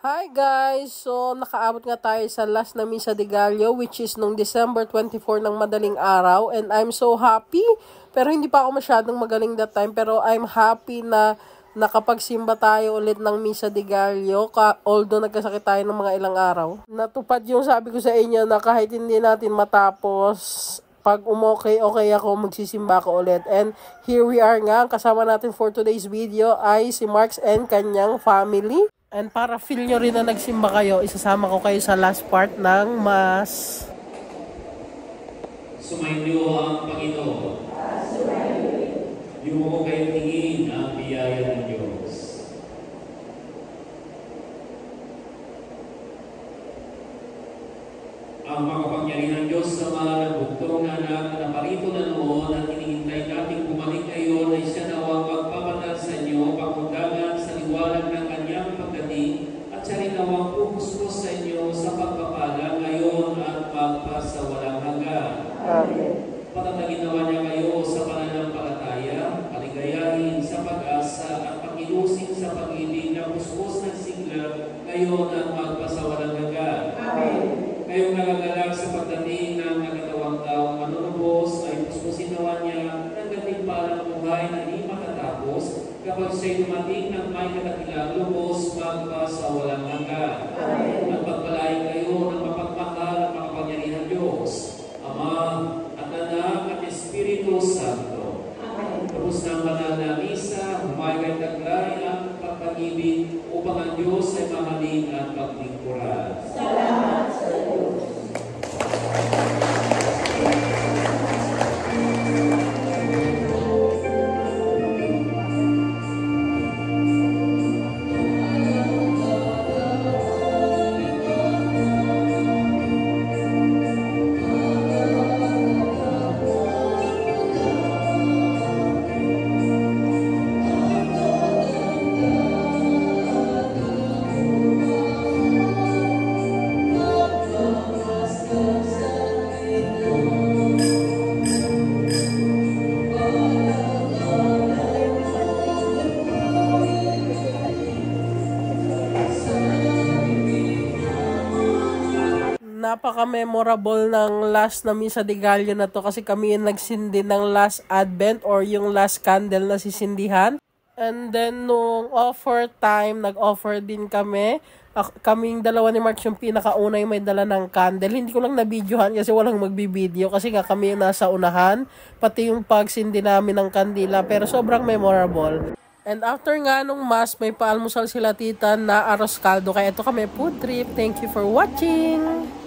Hi guys! So, nakaabot nga tayo sa last na Misa de Gallo, which is nung December 24 ng madaling araw. And I'm so happy. Pero hindi pa ako masyadong magaling that time. Pero I'm happy na nakapagsimba tayo ulit ng Misa de Gallo. Although nagkasakit tayo ng mga ilang araw. Natupad yung sabi ko sa inyo na kahit hindi natin matapos, pag okay ako, magsisimba ko ulit. And here we are nga, kasama natin for today's video ay si Marks and kanyang family. And para feel nyo rin na nagsimba kayo, isasama ko kayo sa last part ng Mass. Sumainyo ang Panginoon. Yung mo kayo tingin ang biyaya ng Diyos. Ang makapangyarihan ng Diyos sa mga nagbugtong na anak na parito na noon at hinihintay nating bumalik ngayon ay siya nawang magpapatal sa inyo, pakundangan sa liwanag ng kanyang pagdating at siya rin nawang pupuspos sa inyo sa pagpapala ngayon at magpasawalang hanggan. Amen. Patatagin naman niya kayo sa pananampalataya, paligayahin sa pag-asa at pakilusing sa pag-ibig na puspos ng sigla ngayon at magpasawalang hanggan. Amen. Kayong nagagalak sa pagdating ng nagatawang taong manunubos ay puspusin nawa niya ng gantimpalang buhay na di matatapos kapag siya'y dumating ng may katakilang lubos magpasawalang hanggan. At pagpalain kayo ng mapagmahal at makapangyarihan Diyos, Ama at Anak at Espiritu Santo. Tapos ng banal na misa, humayagay taglay ang pagpag-ibig upang ang Diyos ay mahalin at paglingkuran. Salamat sa Diyos. Napaka-memorable ng last na Misa de Gallo na to kasi kami yung nagsindi ng last Advent or yung last candle na sisindihan. And then nung offer time, nag-offer din kami. Kaming dalawa ni Mark yung pinakauna yung may dala ng candle. Hindi ko lang na-videohan kasi walang magbibideo kasi nga kami yung nasa unahan. Pati yung pagsindi namin ng kandila pero sobrang memorable. And after nga nung Mass, may paalmusal sila tita na arroz caldo. Kaya ito kami food trip. Thank you for watching!